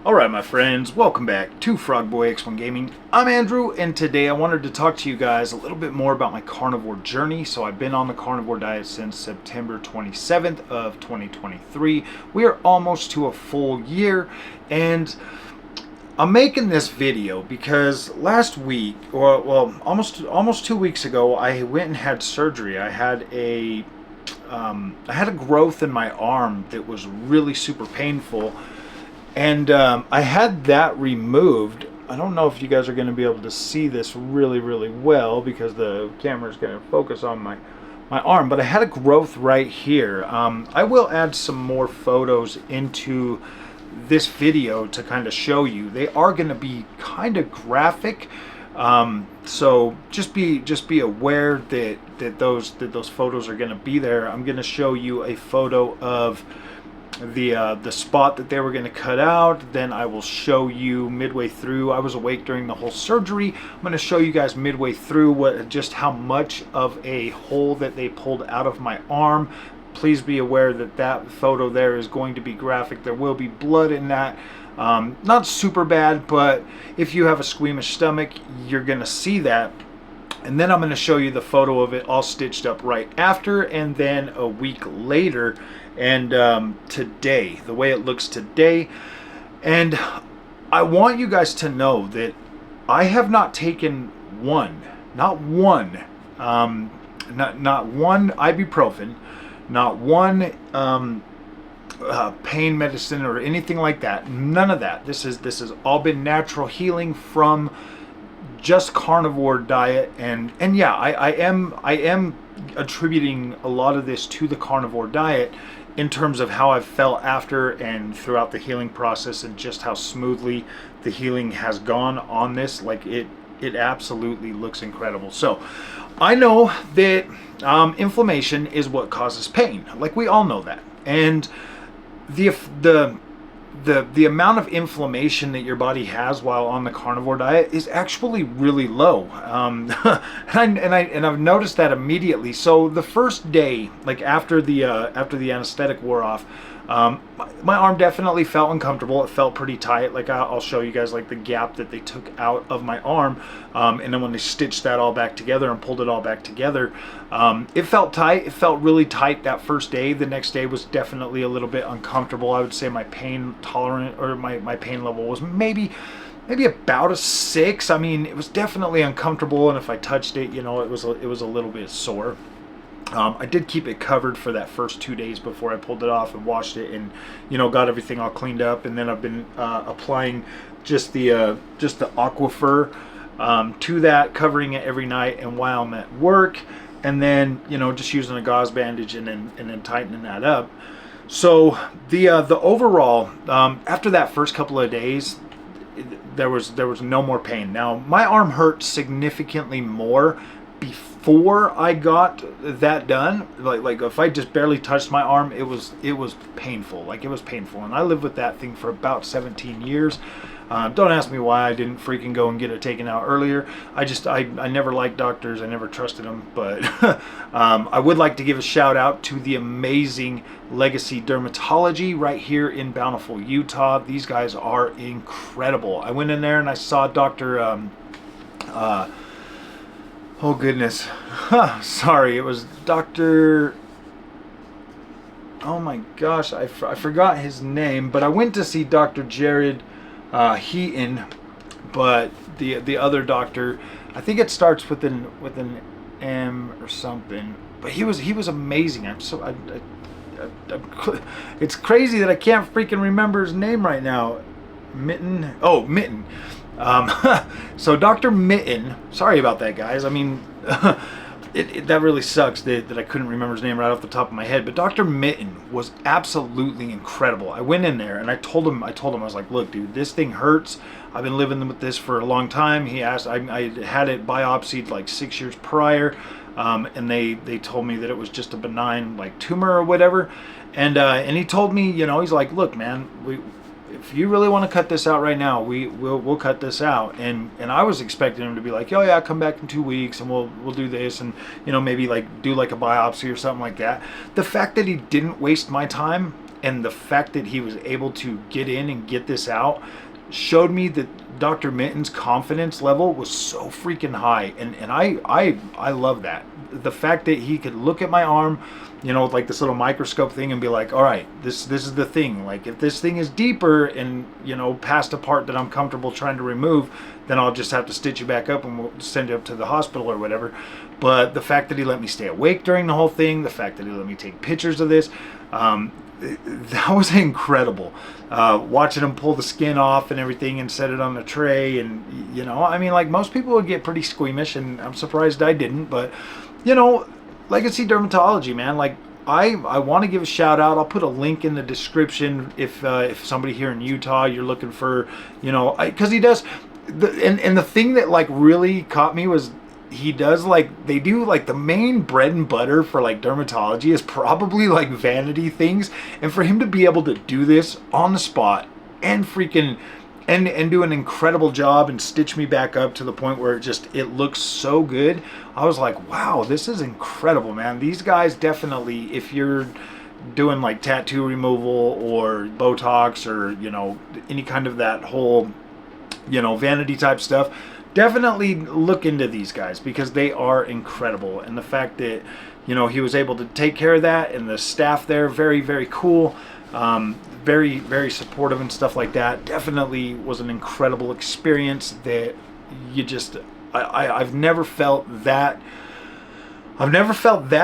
Alright my friends, welcome back to Frogboy X1 Gaming. I'm Andrew, and today I wanted to talk to you guys a little bit more about my carnivore journey. So I've been on the carnivore diet since September 27th of 2023. We are almost to a full year, and I'm making this video because last week, or well, almost 2 weeks ago, I went and had surgery. I had a growth in my arm that was really super painful. And I had that removed. I don't know if you guys are going to be able to see this really well because the camera is going to focus on my arm. But I had a growth right here. I will add some more photos into this video to kind of show you. They are going to be kind of graphic. So just be aware that those photos are going to be there. I'm going to show you a photo of the spot that they were going to cut out. Then I will show you midway through. I was awake during the whole surgery. I'm going to show you guys midway through just how much of a hole that they pulled out of my arm. Please be aware that that photo there is going to be graphic. There will be blood in that. Not super bad, but if you have a squeamish stomach, you're going to see that. And then I'm going to show you the photo of it all stitched up right after, and then a week later, and today, the way it looks today. And I want you guys to know that I have not taken not one ibuprofen, not one pain medicine or anything like that. None of that. This has all been natural healing from just carnivore diet, and yeah, I am attributing a lot of this to the carnivore diet in terms of how I've felt after and throughout the healing process, and just how smoothly the healing has gone on this. Like it absolutely looks incredible. So I know that inflammation is what causes pain. Like, we all know that, and the amount of inflammation that your body has while on the carnivore diet is actually really low. And I've noticed that immediately. So the first day, like after the anesthetic wore off, my arm definitely felt uncomfortable. It felt pretty tight. Like, I'll show you guys like the gap that they took out of my arm, and then when they stitched that all back together and pulled it all back together, it felt tight. It felt really tight that first day. The next day was definitely a little bit uncomfortable. I would say my pain tolerant, or my pain level was maybe about a 6. I mean, it was definitely uncomfortable, and if I touched it, you know, it was a little bit sore. I did keep it covered for that first 2 days before I pulled it off and washed it, and, you know, got everything all cleaned up. And then I've been applying just the Aquifer to that, covering it every night and while I'm at work, and then, you know, just using a gauze bandage and then tightening that up. So the overall, after that first couple of days, there was no more pain. Now, my arm hurt significantly more before I got that done. Like if I just barely touched my arm, it was painful. Like, it was painful, and I lived with that thing for about 17 years. Don't ask me why I didn't freaking go and get it taken out earlier. I never liked doctors. I never trusted them. But I would like to give a shout out to the amazing Legacy Dermatology right here in Bountiful, Utah. These guys are incredible. I went in there and I saw Dr. Oh goodness, sorry, it was Dr. Oh my gosh, I forgot his name, but I went to see Dr. Jared Heaton, but the other doctor, I think it starts with an M or something, but he was amazing. It's crazy that I can't freaking remember his name right now. Mitten. So Dr. Mitten, sorry about that, guys. I mean, that really sucks that I couldn't remember his name right off the top of my head. But Dr. Mitten was absolutely incredible. I went in there and I told him, I was like, look, dude, this thing hurts. I've been living with this for a long time. He asked, I had it biopsied like 6 years prior, and they told me that it was just a benign like tumor or whatever. And he told me, you know, he's like, look, man, if you really want to cut this out right now, we'll cut this out. And I was expecting him to be like, oh yeah, come back in 2 weeks and we'll do this, and, you know, maybe like do like a biopsy or something like that. The fact that he didn't waste my time and the fact that he was able to get in and get this out showed me that Dr. Minton's confidence level was so freaking high, and I love that. The fact that he could look at my arm, you know, like this little microscope thing, and be like, all right, this is the thing. Like, if this thing is deeper and, you know, past a part that I'm comfortable trying to remove, then I'll just have to stitch you back up and we'll send you up to the hospital or whatever. But the fact that he let me stay awake during the whole thing, the fact that he let me take pictures of this, that was incredible. Watching him pull the skin off and everything and set it on the tray, and, you know, I mean, like, most people would get pretty squeamish, and I'm surprised I didn't. But, you know, Legacy Dermatology, man, like, I want to give a shout out. I'll put a link in the description if somebody here in Utah, you're looking for, you know, because he does, and the thing that, like, really caught me was, he does, like, they do, like, the main bread and butter for, like, dermatology is probably, like, vanity things. And for him to be able to do this on the spot and freaking and do an incredible job and stitch me back up to the point where it looks so good, I was like, wow, this is incredible, man. These guys definitely, if you're doing, like, tattoo removal or Botox or, you know, any kind of that whole, you know, vanity type stuff, definitely look into these guys, because they are incredible. And the fact that, you know, he was able to take care of that, and the staff there, very, very cool, very, very supportive and stuff like that, definitely was an incredible experience that you just, I've never felt that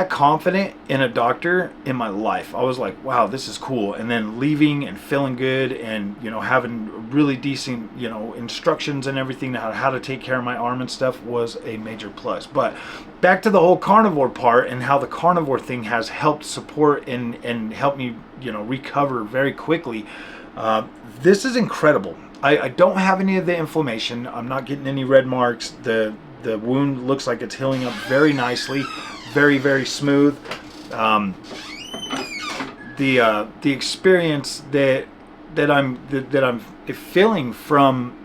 confident in a doctor in my life. I was like, wow, this is cool. And then leaving and feeling good, and, you know, having really decent, you know, instructions and everything on how to take care of my arm and stuff was a major plus. But back to the whole carnivore part, and how the carnivore thing has helped support and help me, you know, recover very quickly. This is incredible. I don't have any of the inflammation. I'm not getting any red marks. The wound looks like it's healing up very nicely, very, very smooth. The experience that I'm feeling from,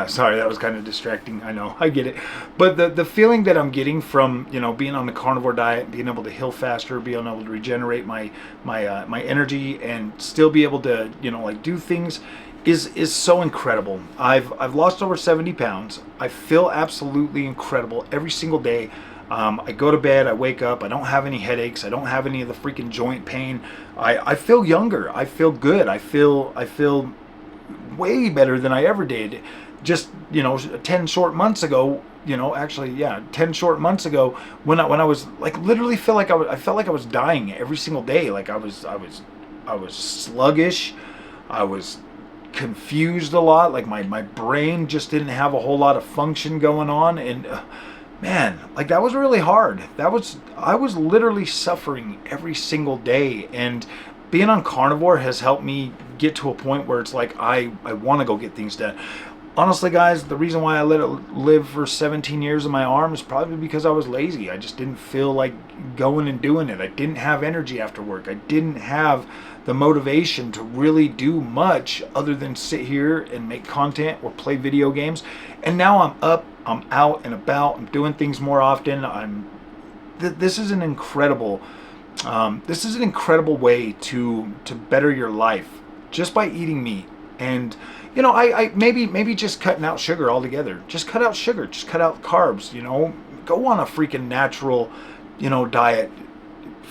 sorry, that was kind of distracting. I know, I get it, but the feeling that I'm getting from, you know, being on the carnivore diet, being able to heal faster, being able to regenerate my energy, and still be able to, you know, like, do things, is so incredible. I've lost over 70 pounds. I feel absolutely incredible every single day. I go to bed, I wake up, I don't have any headaches, I don't have any of the freaking joint pain. I feel younger, I feel good, I feel way better than I ever did. Just, you know, 10 short months ago, you know, actually, yeah, 10 short months ago, when I was, like, literally felt like I felt like I was dying every single day. Like, I was sluggish, I was confused a lot, like my brain just didn't have a whole lot of function going on. And man, like, that was really hard. I was literally suffering every single day, and being on carnivore has helped me get to a point where it's like I want to go get things done. Honestly, guys, the reason why I let it live for 17 years in my arm is probably because I was lazy. I just didn't feel like going and doing it. I didn't have energy after work. I didn't have the motivation to really do much other than sit here and make content or play video games. And now I'm up, I'm out and about, I'm doing things more often. This is an incredible way to better your life, just by eating meat. And, you know, I maybe just cutting out sugar altogether. Just cut out sugar, just cut out carbs, you know. Go on a freaking natural, you know, diet.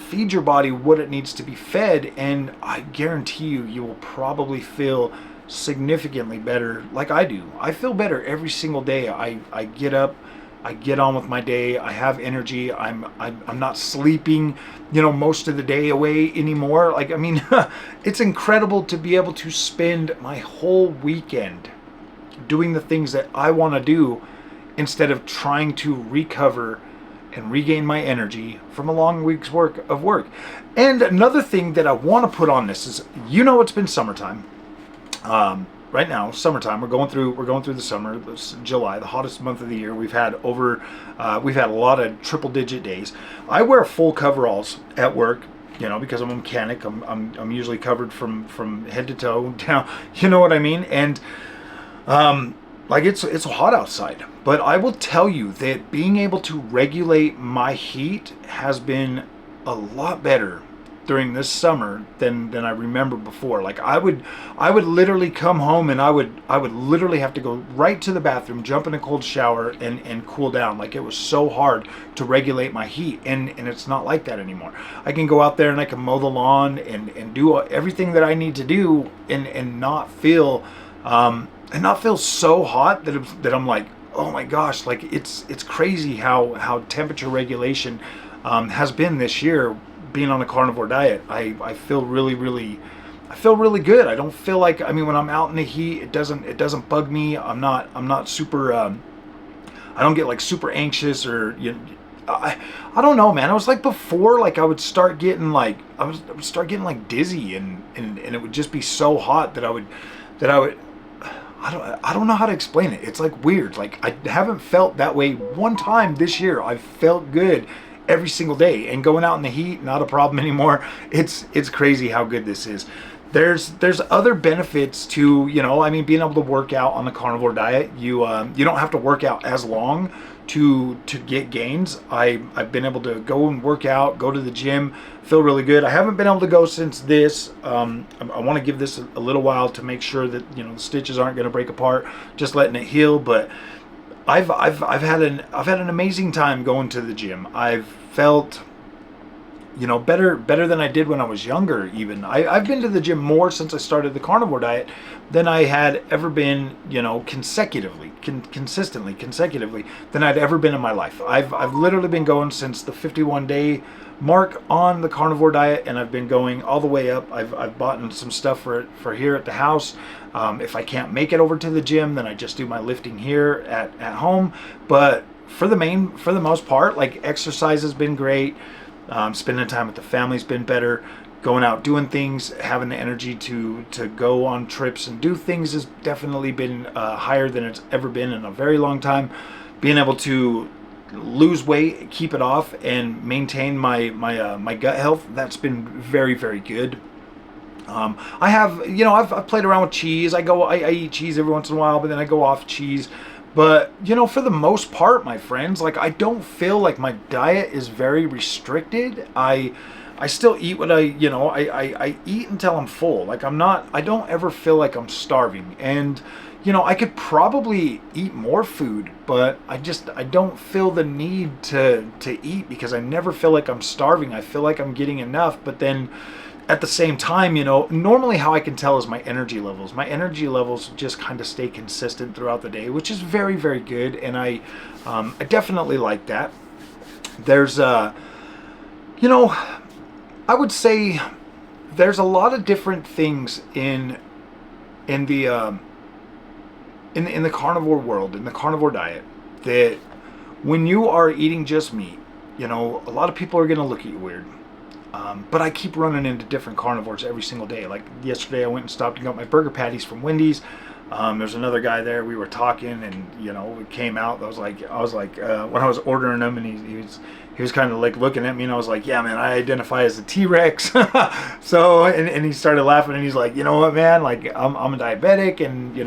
Feed your body what it needs to be fed, and I guarantee you will probably feel significantly better, like I do. I feel better every single day. I get up, I get on with my day, I have energy, I'm not sleeping, you know, most of the day away anymore. Like, I mean, it's incredible to be able to spend my whole weekend doing the things that I want to do, instead of trying to recover and regain my energy from a long week's work of work. And another thing that I want to put on this is, you know, it's been summertime. Right now, summertime. We're going through the summer. It's July, the hottest month of the year. We've had a lot of triple-digit days. I wear full coveralls at work, you know, because I'm a mechanic. I'm usually covered from head to toe down. You know what I mean? And like, it's hot outside. But I will tell you that being able to regulate my heat has been a lot better during this summer than I remember before. Like I would literally come home and I would literally have to go right to the bathroom, jump in a cold shower and cool down. Like it was so hard to regulate my heat, and it's not like that anymore. I can go out there and I can mow the lawn and do everything that I need to do and not feel so hot that I'm like, oh my gosh, like it's crazy how temperature regulation has been this year. Being on a carnivore diet, I feel really good. I don't feel like, I mean, when I'm out in the heat, it doesn't bug me. I'm not super I don't get like super anxious, or I don't know, man. I was like before, like I would start getting like dizzy and it would just be so hot that I would I don't know how to explain it. It's like weird. Like I haven't felt that way one time this year. I've felt good every single day, and going out in the heat, not a problem anymore. It's crazy how good this is. There's other benefits to, I mean, being able to work out on the carnivore diet. You don't have to work out as long to get gains. I've been able to go and work out, go to the gym, feel really good. I haven't been able to go since this. I want to give this a little while to make sure that the stitches aren't going to break apart, just letting it heal. But I've had an amazing time going to the gym. I've felt better than I did when I was younger. Even I've been to the gym more since I started the carnivore diet than I had ever been, consecutively than I'd ever been in my life. I've literally been going since the 51-day mark on the carnivore diet, and I've been going all the way up. I've bought some stuff for here at the house. If I can't make it over to the gym, then I just do my lifting here at home. But for the most part, like, exercise has been great. Spending time with the family's been better. Going out doing things, having the energy to go on trips and do things has definitely been higher than it's ever been in a very long time. Being able to lose weight, keep it off, and maintain my gut health, that's been very, very good. I have, I've played around with cheese. I eat cheese every once in a while, but then I go off cheese. But, for the most part, my friends, like, I don't feel like my diet is very restricted. I still eat what I eat until I'm full. Like, I don't ever feel like I'm starving. And, I could probably eat more food, but I don't feel the need to eat, because I never feel like I'm starving. I feel like I'm getting enough, but then at the same time, normally how I can tell is my energy levels. My energy levels just kind of stay consistent throughout the day, which is very, very good. And I definitely like that. There's, I would say there's a lot of different things in the carnivore world, in the carnivore diet, that when you are eating just meat, a lot of people are going to look at you weird. But I keep running into different carnivores every single day. Like yesterday, I went and stopped and got my burger patties from Wendy's. There's another guy there. We were talking, and it came out. I was like, when I was ordering them, and he was kind of like looking at me, and I was like, yeah, man, I identify as a T-Rex. So, and he started laughing, and he's like, you know what, man, like I'm a diabetic, and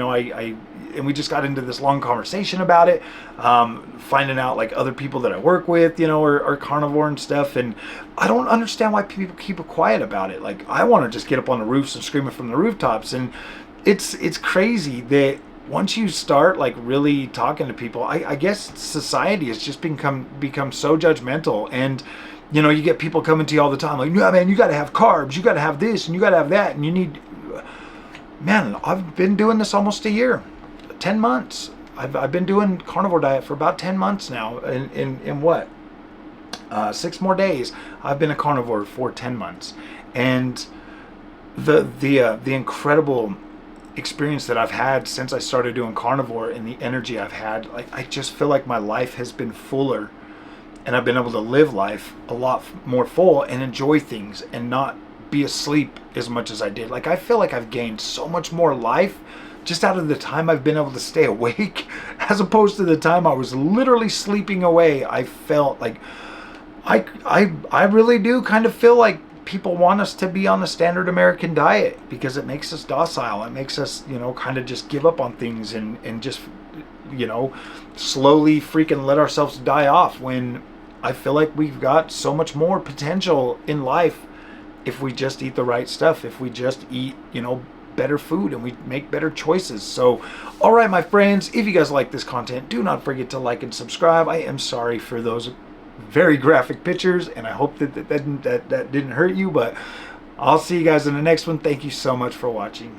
and we just got into this long conversation about it, finding out like other people that I work with, are carnivore and stuff. And I don't understand why people keep it quiet about it. Like, I want to just get up on the roofs and scream it from the rooftops. And it's crazy that once you start like really talking to people, I guess society has just become so judgmental. And you get people coming to you all the time like, yeah, man, you got to have carbs, you got to have this, and you got to have that, and you need. Man, I've been doing this almost a year. 10 months. I've been doing carnivore diet for about 10 months now. In what? 6 more days. I've been a carnivore for 10 months. And the incredible experience that I've had since I started doing carnivore, and the energy I've had, like, I just feel like my life has been fuller, and I've been able to live life a lot more full and enjoy things and not be asleep as much as I did. Like, I feel like I've gained so much more life just out of the time I've been able to stay awake, as opposed to the time I was literally sleeping away. I felt like I really do kind of feel like people want us to be on the standard American diet, because it makes us docile. It makes us, kind of just give up on things and just, slowly freaking let ourselves die off, when I feel like we've got so much more potential in life if we just eat the right stuff, if we just eat, you know, better food and we make better choices. So, all right, my friends, if you guys like this content, do not forget to like and subscribe. I am sorry for those very graphic pictures, and I hope that didn't hurt you, but I'll see you guys in the next one. Thank you so much for watching.